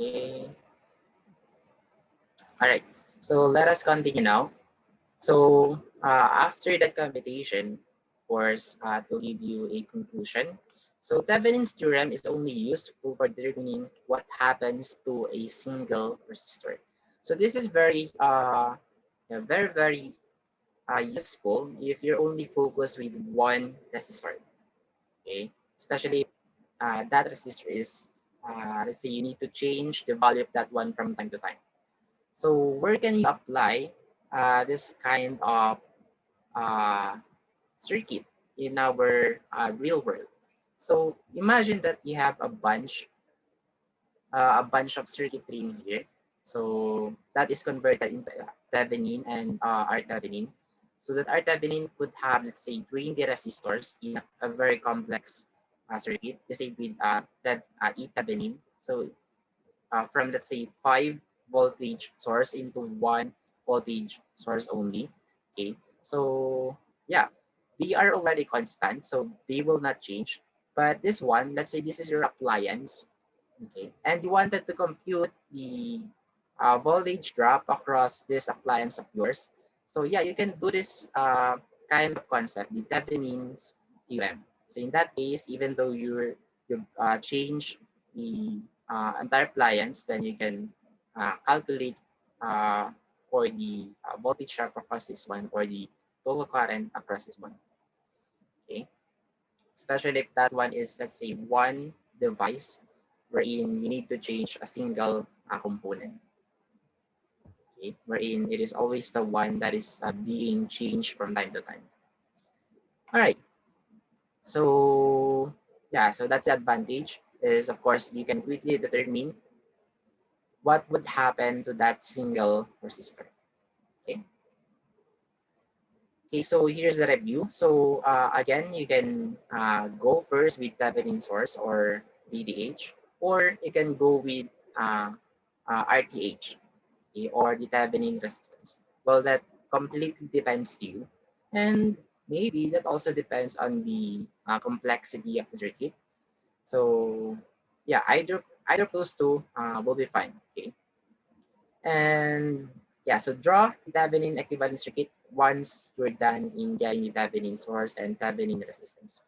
Okay. All right. So let us continue now. So after that computation, of course, to give you a conclusion. So Thevenin's theorem is only useful for determining what happens to a single resistor. So this is very, very useful if you're only focused with one resistor. Okay, especially that resistor is, let's say you need to change the value of that one from time to time. So where can you apply this kind of uh, circuit in our real world? So imagine that you have a bunch of circuitry in here. So that is converted into Thevenin and R Thevenin. So that R Thevenin could have, let's say, 20 resistors in a very complex circuit. The same with E Thevenin. So from, let's say, 5 voltage source into 1 voltage source only. Okay. So yeah, they are already constant, so they will not change. But this one, let's say this is your appliance. Okay, and you wanted to compute the voltage drop across this appliance of yours. So yeah, you can do this kind of concept, the Thevenin's theorem. So in that case, even though you change the entire appliance, then you can calculate uh, for the voltage drop across this one or the total current across this one. Okay, especially if that one is, let's say, one device wherein you need to change a single component. Okay, wherein it is always the one that is being changed from time to time. All right, so yeah, so that's the advantage is, of course, you can quickly determine what would happen to that single resistor. Okay. Okay, so here's the review. So again, you can go first with Thevenin source or VDH, or you can go with RTH, okay, or the Thevenin resistance. Well, that completely depends to you. And maybe that also depends on the complexity of the circuit. So yeah, either of those two will be fine. Okay. And yeah, so draw the Thevenin equivalent circuit once you're done in getting the Thevenin source and Thevenin resistance.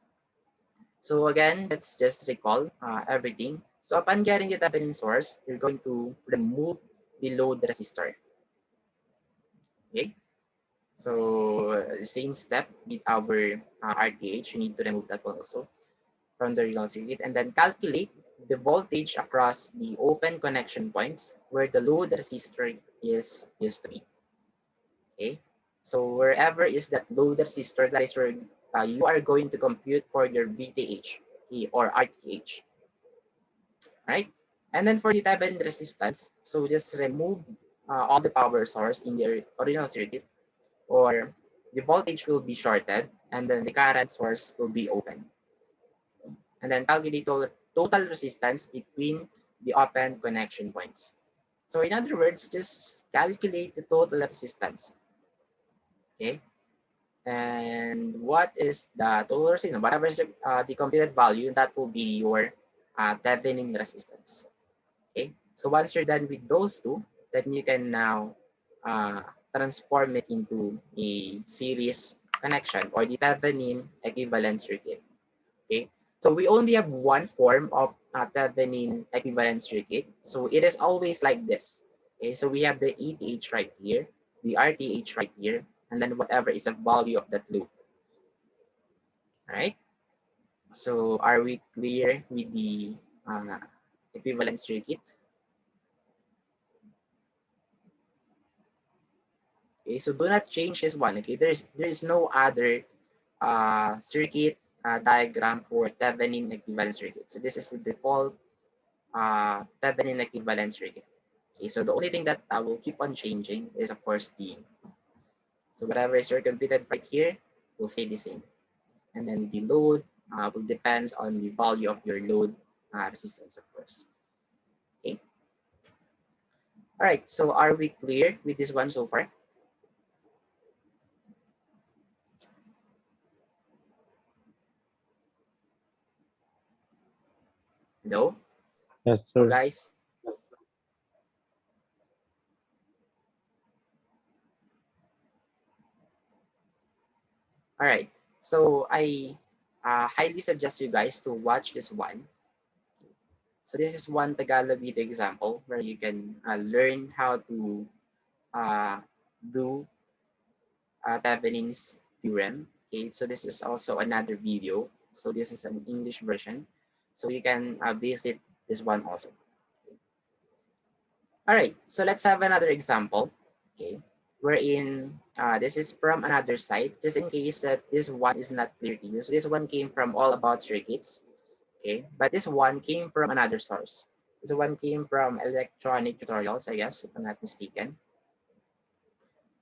So again, let's just recall everything. So upon getting the Thevenin source, you're going to remove the load resistor. Okay. So same step with our RTH, you need to remove that one also from the original circuit, and then calculate the voltage across the open connection points where the load resistor is used to be. Okay, so wherever is that load resistor, that is where you are going to compute for your VTH, okay, or RTH, right? And then for the Thevenin resistance, so just remove all the power source in the original circuit, or the voltage will be shorted, and then the current source will be open. And then calculate total resistance between the open connection points. So in other words, just calculate the total resistance. Okay. And what is the total resistance? Whatever is the computed value, that will be your Thevenin resistance. Okay. So once you're done with those two, then you can now transform it into a series connection or the Thevenin equivalent circuit. Okay, so we only have one form of Thevenin equivalent circuit. So it is always like this. Okay, so we have the ETH right here, the RTH right here, and then whatever is the value of that loop. All right. So are we clear with the equivalent circuit? Okay, so do not change this one. Okay, there is no other circuit diagram for Thevenin equivalent circuit. So this is the default Thevenin equivalent circuit. Okay, so the only thing that will keep on changing is, of course, the, so whatever is computed right here will stay the same. And then the load will depend on the value of your load resistance, of course. Okay. All right, so are we clear with this one so far? No? Yes, No, sir. guys? All right. So I highly suggest you guys to watch this one. So this is one Tagalog video example where you can learn how to uh, do Thevenin's theorem. Okay, so this is also another video. So this is an English version. So you can visit this one also. All right, so let's have another example. Okay, wherein this is from another site, just in case that this one is not clear to you. So this one came from All About Circuits. Okay, but this one came from another source. This one came from Electronic Tutorials, I guess, if I'm not mistaken.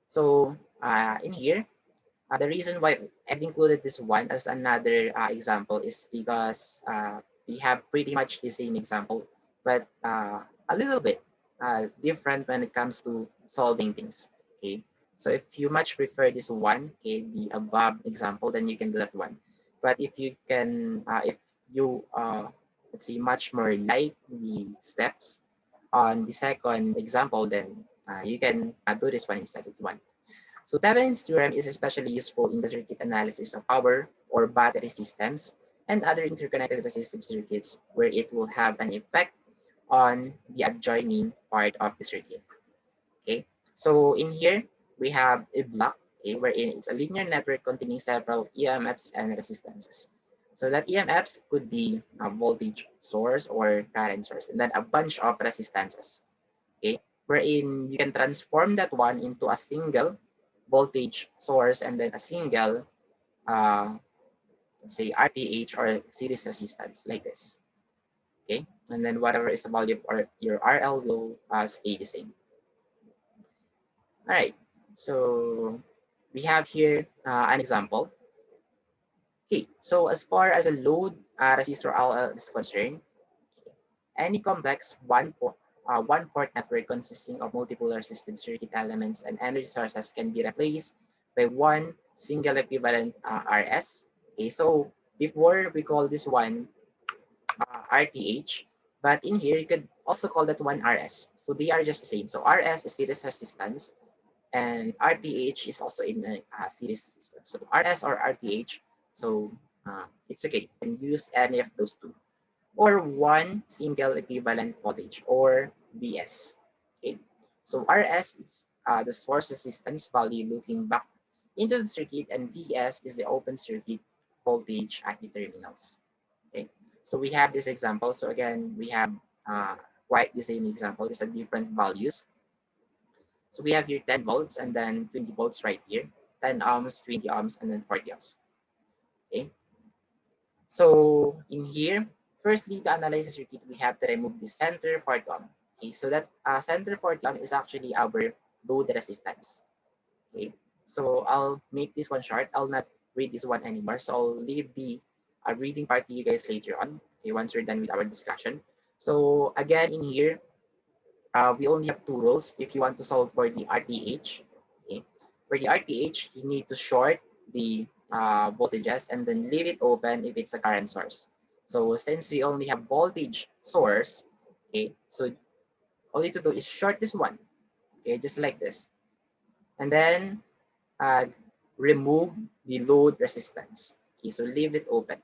So in here, the reason why I've included this one as another example is because we have pretty much the same example, but a little bit different when it comes to solving things. Okay, so if you much prefer this one, okay, the above example, then you can do that one. But if you can, if you let's say much more like the steps on the second example, then you can do this one instead of one. So Thevenin's theorem is especially useful in the circuit analysis of power or battery systems and other interconnected resistive circuits where it will have an effect on the adjoining part of the circuit. Okay, so in here we have a block, okay, wherein it's a linear network containing several EMFs and resistances. So that EMFs could be a voltage source or current source, and then a bunch of resistances. Okay, wherein you can transform that one into a single voltage source and then a single, uh, let's say RTH or series resistance like this. Okay, and then whatever is the value of your RL will stay the same. All right, so we have here an example. Okay, so as far as a load resistor RL is concerned, any complex one port network consisting of multiple resistive circuit elements and energy sources can be replaced by one single equivalent RS. Okay, so before we call this one RTH, but in here you could also call that one RS. So they are just the same. So RS is series resistance, and RTH is also in a series resistance. So RS or RTH, so it's okay. You can use any of those two or one single equivalent voltage or VS. Okay, so RS is the source resistance value looking back into the circuit, and VS is the open circuit voltage at the terminals. Okay, so we have this example. So again, we have quite the same example, just at different values. So we have here 10 volts and then 20 volts right here, 10 ohms, 20 ohms, and then 40 ohms. Okay, so in here, firstly, to analyze the circuit, we have to remove the center 40 ohm. Okay, so that center 40 ohm is actually our load resistance. Okay, so I'll make this one short. I'll not read this one anymore. So I'll leave the reading part to you guys later on. Okay, once we're done with our discussion. So again, in here, we only have two rules if you want to solve for the RTH. Okay, for the RTH, you need to short the voltages and then leave it open if it's a current source. So since we only have voltage source, okay, so all you need to do is short this one, okay, just like this, and then uh, remove the load resistance. Okay, so leave it open.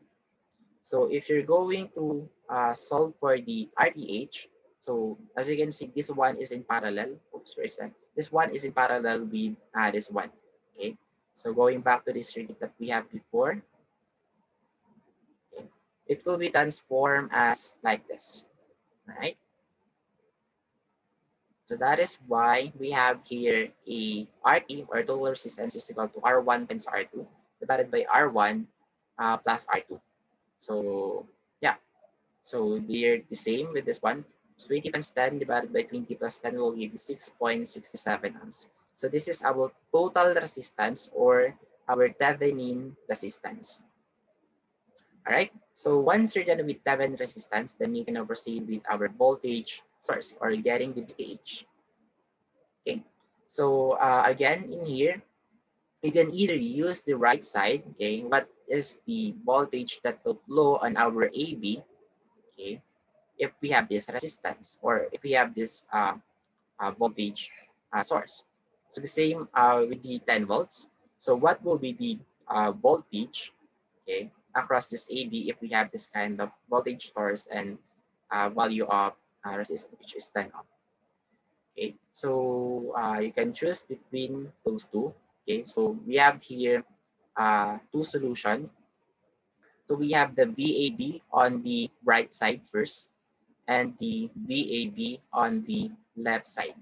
So if you're going to solve for the RTH, so as you can see, this one is in parallel. Oops, where is that? This one is in parallel with this one. Okay, so going back to this circuit that we have before, okay, it will be transformed as like this. All right. So that is why we have here a RT or total resistance is equal to R1 times R2 divided by R1 plus R2. So yeah. So they're the same with this one. 20 times 10 divided by 20 plus 10 will give you 6.67 ohms. So this is our total resistance or our Thevenin resistance. All right. So once you're done with Thevenin resistance, then you can proceed with our voltage source or getting the VTH. Okay. So again, in here, you can either use the right side. Okay. What is the voltage that will flow on our AB? Okay, if we have this resistance or if we have this voltage source. So the same with the 10 volts. So what will be the voltage, okay, across this AB if we have this kind of voltage source and value of resistance, which is 10 ohm. Okay, so you can choose between those two. Okay, so we have here two solutions. So we have the VAB on the right side first and the VAB on the left side.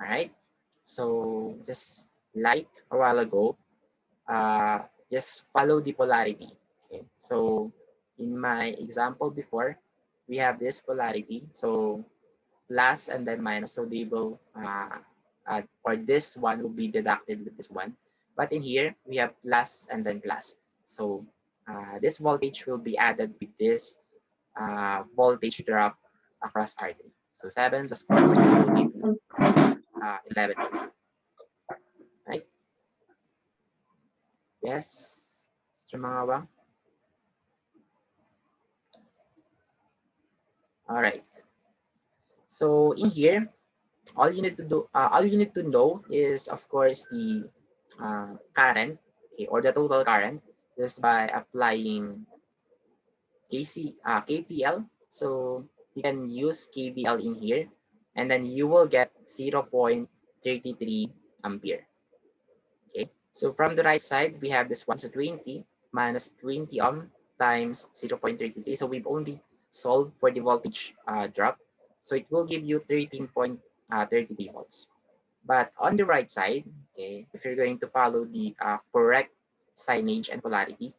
All right. So just like a while ago, just follow the polarity. Okay. So in my example before, we have this polarity. So plus and then minus. So they will, or this one will be deducted with this one. But in here, we have plus and then plus. So this voltage will be added with this voltage drop across R3. So 7 plus 4 will give you 11. Right? Yes? Mr. Mangawang? All right. So in here, all you need to know is, of course, the current, okay, or the total current, just by applying KPL. So you can use KVL in here, and then you will get 0.33 ampere. Okay, so from the right side, we have this one, so 20 minus 20 ohm times 0.33. So we've only solved for the voltage drop. So it will give you 13.33 volts. But on the right side, okay, if you're going to follow the correct signage and polarity,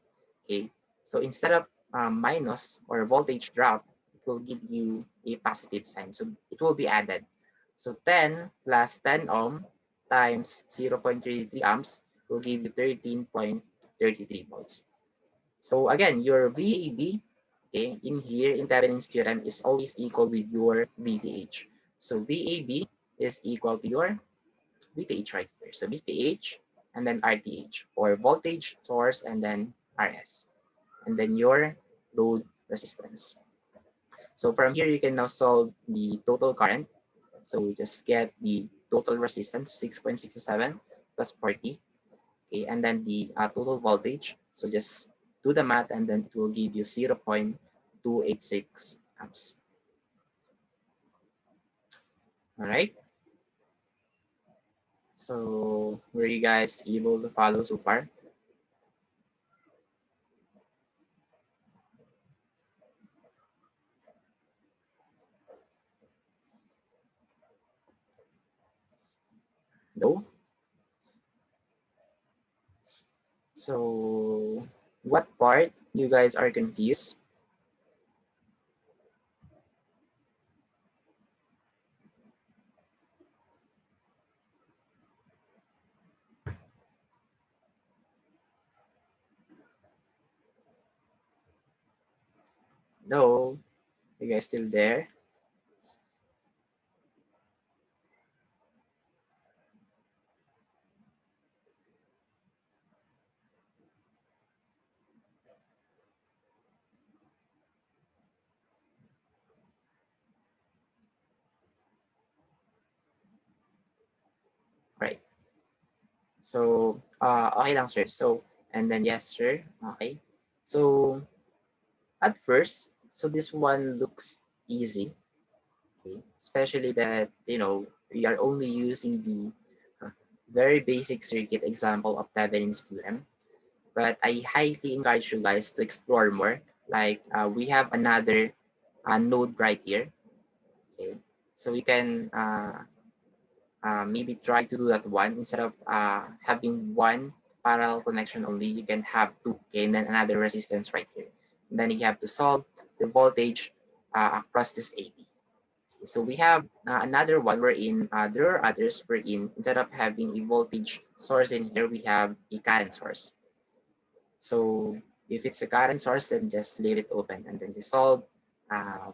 okay, so instead of minus or voltage drop, it will give you a positive sign. So it will be added. So 10 plus 10 ohm times 0.33 amps will give you 13.33 volts. So again, your VAB, okay, in here in Thevenin's theorem is always equal with your VTH. So VAB is equal to your VTH right here. So VTH and then RTH, or voltage source and then RS, and then your load resistance. So from here, you can now solve the total current. So just get the total resistance, 6.67 plus 40. Okay, and then the total voltage. So just do the math and then it will give you 0.286 amps. All right. So were you guys able to follow so far? No? So what part you guys are confused? No? You guys still there? Right. So okay lang, sir. So and then yes, sir. Okay. So at first, so this one looks easy, okay? Especially that, we are only using the very basic circuit example of Thevenin's theorem. But I highly encourage you guys to explore more. Like we have another node right here, okay? So we can maybe try to do that one instead of having one parallel connection only. You can have two, okay, and then another resistance right here. And then you have to solve the voltage across this AB. So we have another one wherein there are others wherein instead of having a voltage source in here, we have a current source. So if it's a current source, then just leave it open and then dissolve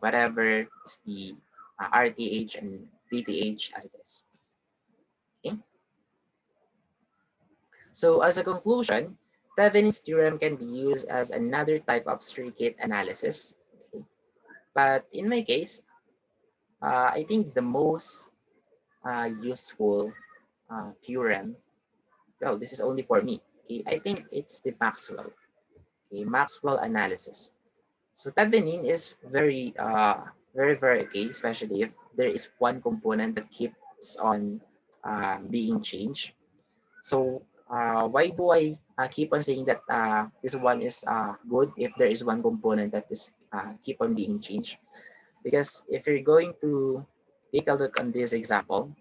whatever is the RTH and VTH as it is. Okay. So as a conclusion, Thevenin's theorem can be used as another type of circuit analysis. Okay. But in my case, I think the most useful theorem, well, this is only for me, Okay, I think it's the Maxwell. Okay, Maxwell analysis. So Thevenin is very okay, especially if there is one component that keeps on being changed. So why do I keep on saying that this one is good if there is one component that is keep on being changed? Because if you're going to take a look on this example,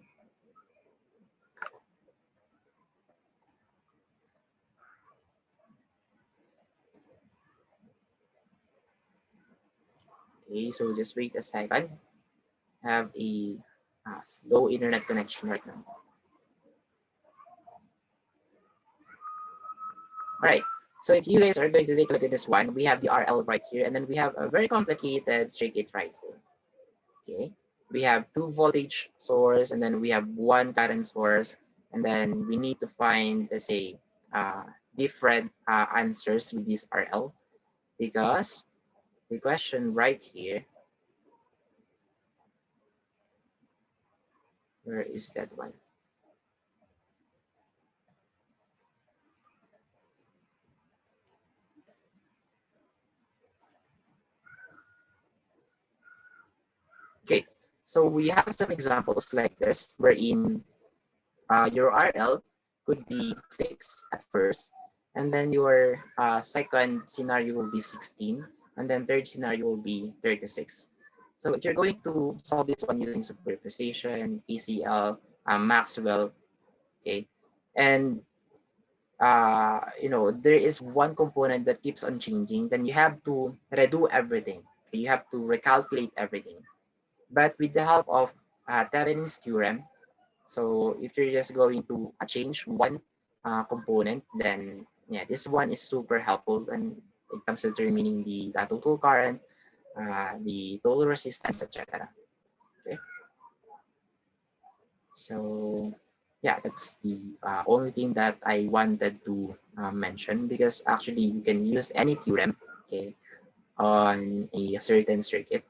okay, so just wait a second. I have a slow internet connection right now. All right. So if you guys are going to take a look at this one, we have the RL right here, and then we have a very complicated circuit right here. Okay. We have two voltage source, and then we have one current source, and then we need to find, let's say, different answers with this RL, because the question right here, where is that one? Okay, so we have some examples like this, wherein your RL could be 6 at first, and then your second scenario will be 16, and then third scenario will be 36. So if you're going to solve this one using superposition, PCL, Maxwell, okay, and there is one component that keeps on changing, then you have to redo everything. Okay? You have to recalculate everything. But with the help of Thevenin's theorem, so if you're just going to change one component, then yeah, this one is super helpful when it comes to determining the total current, the total resistance, etc. Okay, so yeah, that's the only thing that I wanted to mention, because actually you can use any theorem, okay, on a certain circuit,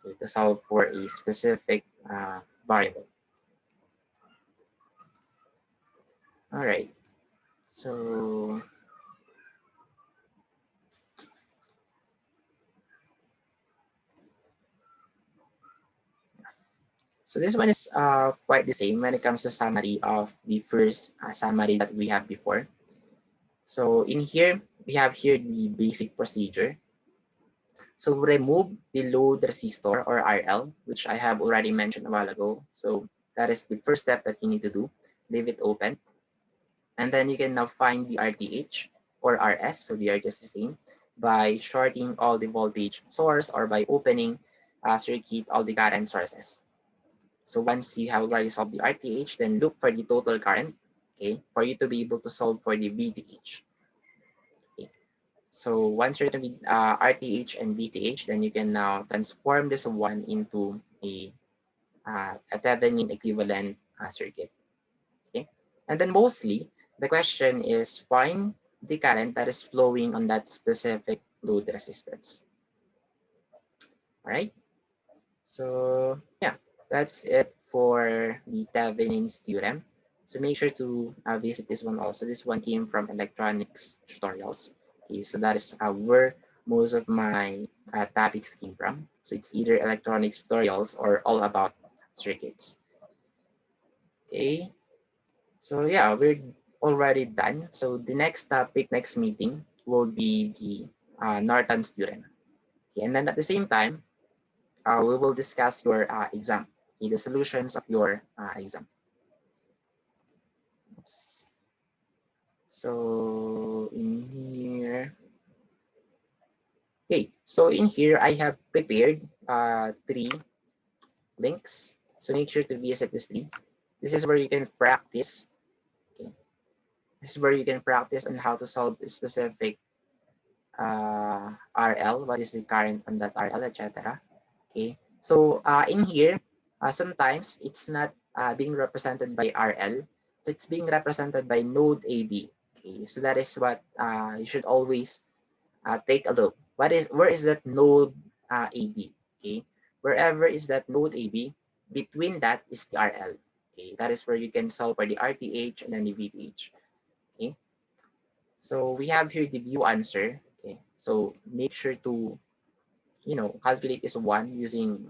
okay, to solve for a specific variable. All right, so this one is quite the same when it comes to summary of the first summary that we have before. So in here, we have here the basic procedure. So remove the load resistor or RL, which I have already mentioned a while ago. So that is the first step that you need to do. Leave it open. And then you can now find the RTH or RS, so they are just the same, by shorting all the voltage source or by opening circuit all the current sources. So once you have already solved the RTH, then look for the total current, okay, for you to be able to solve for the VTH. Okay. So once you're done with RTH and VTH, then you can now transform this one into a Thevenin equivalent circuit. Okay. And then mostly, the question is find the current that is flowing on that specific load resistance. All right. So yeah, that's it for the Thevenin's theorem. So make sure to visit this one also. This one came from electronics tutorials. Okay, so that is where most of my topics came from. So it's either electronics tutorials or all about circuits. Okay, so yeah, we're already done. So the next topic, next meeting will be the Norton's theorem. Okay, and then at the same time, we will discuss your exam, okay, the solutions of your exam. Oops. So in here, okay, so in here I have prepared 3 links. So make sure to visit this link. This is where you can practice. Okay. This is where you can practice on how to solve a specific RL, what is the current on that RL, etc. Okay, so in here, sometimes it's not being represented by RL, so it's being represented by node AB. Okay, so that is what you should always take a look. Where is that node AB? Okay, wherever is that node AB, between that is the RL. Okay, that is where you can solve for the RTH and then the VTH. Okay, So we have here the view answer. Okay, so make sure to calculate this one using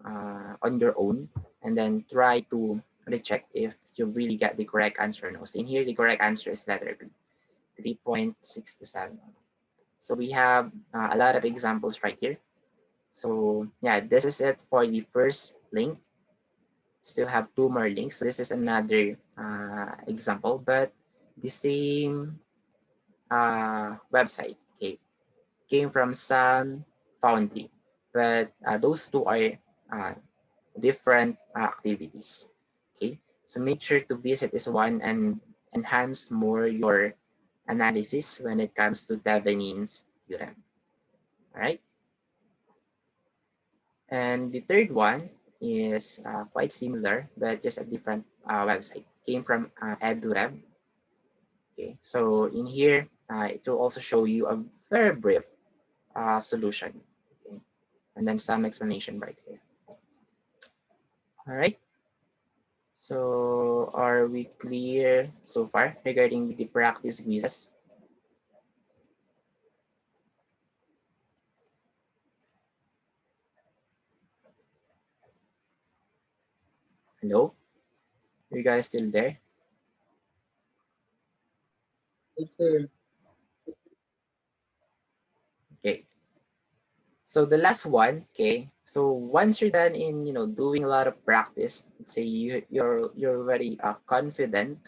on your own, and then try to recheck if you really get the correct answer or no. So in here, the correct answer is letter B, 3.67. So we have a lot of examples right here. So yeah, this is it for the first link. Still have two more links. So this is another example, but the same website. Okay, came from Sun Foundry, but those two are uh, different activities. Okay, so make sure to visit this one and enhance more your analysis when it comes to Thevenin's theorem. All right, and the third one is quite similar, but just a different website. Came from EduRev. Okay, so in here, it will also show you a very brief solution. Okay, and then some explanation right here. All right. So are we clear so far regarding the practice quizzes? Hello? Are you guys still there? Yes, sir. Okay. So the last one, okay. So once you're done in doing a lot of practice, let's say you're very confident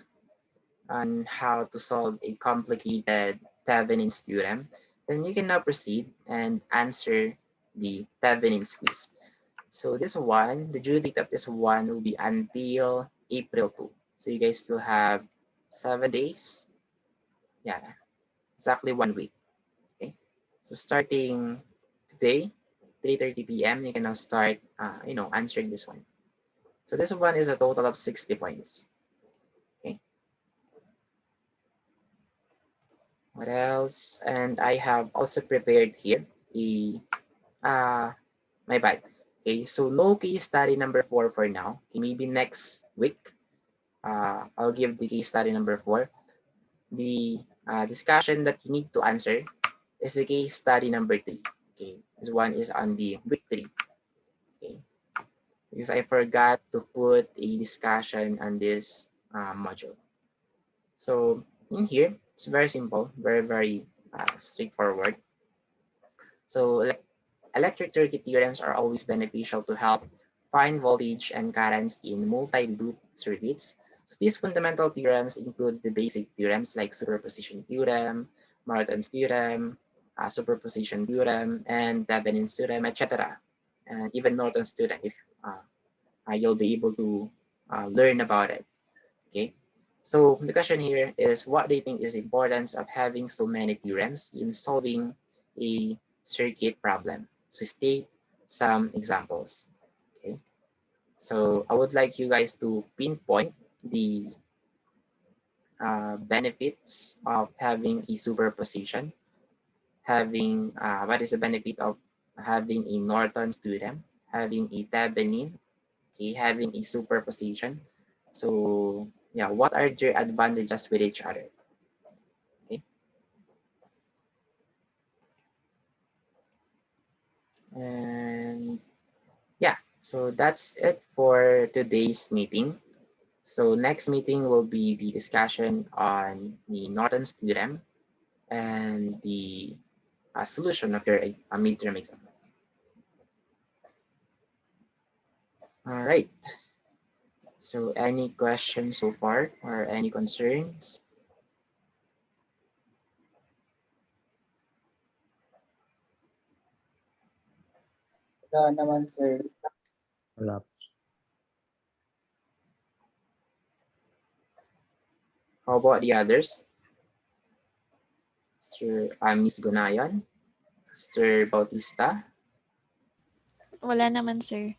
on how to solve a complicated Thevenin's theorem, then you can now proceed and answer the Thevenin's quiz. So this one, the due date of this one will be until April 2. So you guys still have 7 days. Yeah, exactly 1 week. Okay. So starting today, 3:30 p.m., you can now start, answering this one. So this one is a total of 60 points. Okay. What else? And I have also prepared here a, my bad. Okay, so no case study number 4 for now. Okay, maybe next week, I'll give the case study number 4. The discussion that you need to answer is the case study number 3. Okay, this one is on the week 3. Okay, because I forgot to put a discussion on this module. So in here, it's very simple, very, very straightforward. So electric circuit theorems are always beneficial to help find voltage and currents in multi-loop circuits. So these fundamental theorems include the basic theorems like superposition theorem, Norton's theorem, superposition theorem, and Thevenin's theorem, etc. And even Norton's theorem if you'll be able to learn about it. Okay. So the question here is, what do you think is the importance of having so many theorems in solving a circuit problem? So state some examples. Okay. So I would like you guys to pinpoint the benefits of having a superposition, having what is the benefit of having a Norton's theorem, having a Thevenin, okay, having a superposition. So yeah, what are their advantages with each other? Okay. And yeah, so that's it for today's meeting. So next meeting will be the discussion on the Norton's theorem and the solution of your midterm exam. All right. So any questions so far or any concerns? Wala naman, sir. Wala. How about the others? Mr. Miss Gunayan, Mr. Bautista, Wala naman, sir.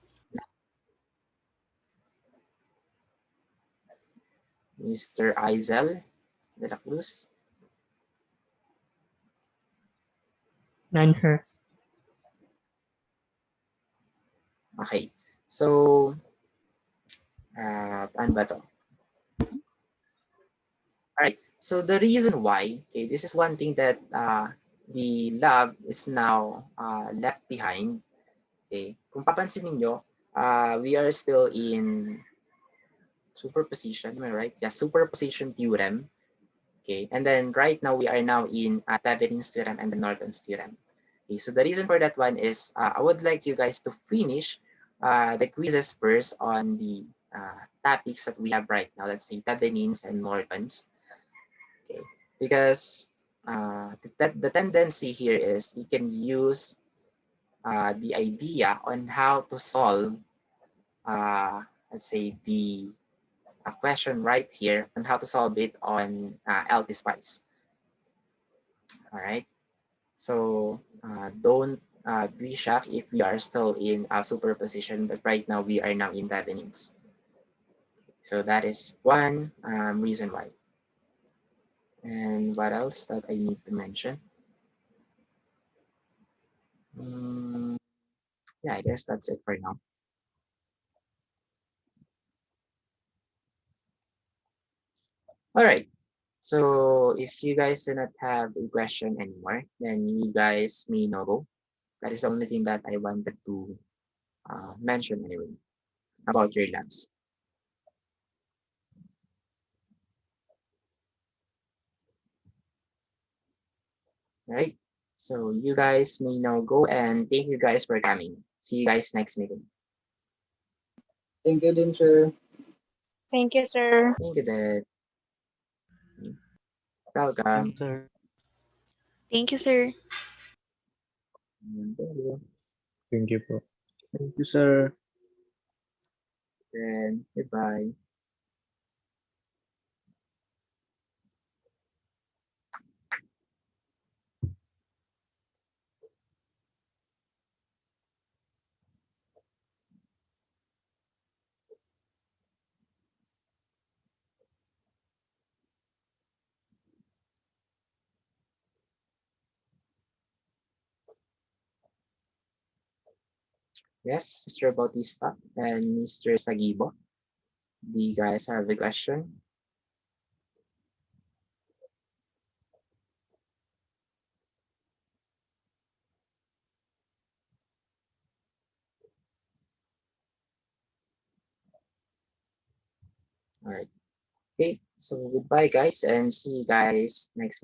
Mr. Aizel de la Cruz. None, sir. Okay. So, paano ba to? Alright. So the reason why, okay, this is one thing that the lab is now left behind. Okay, kung papansin ninyo, we are still in superposition, am I right? Yeah, superposition theorem. Okay, and then right now we are now in Thevenin's theorem and the Norton's theorem. Okay, so the reason for that one is I would like you guys to finish the quizzes first on the topics that we have right now. Let's say Thevenin's and Norton's. Okay, because the tendency here is we can use the idea on how to solve, let's say, the question right here on how to solve it on LT Spice. All right. So don't be shocked if we are still in a superposition, but right now we are now in Thevenin's. So that is one reason why. And what else that I need to mention? Yeah, I guess that's it for now. All right. So if you guys do not have a question anymore, then you guys may now go. That is the only thing that I wanted to mention anyway about your labs. All right. So you guys may now go, and thank you guys for coming. See you guys next meeting. Thank you din, sir. Thank you, sir. Thank you, Dad. Thank Welcome. you, sir. Thank you, sir. Thank you. Thank you po. Thank you, sir. Then goodbye. Yes, Mr. Bautista and Mr. Sagibo. Do you guys have a question? All right. Okay. So goodbye, guys, and see you guys next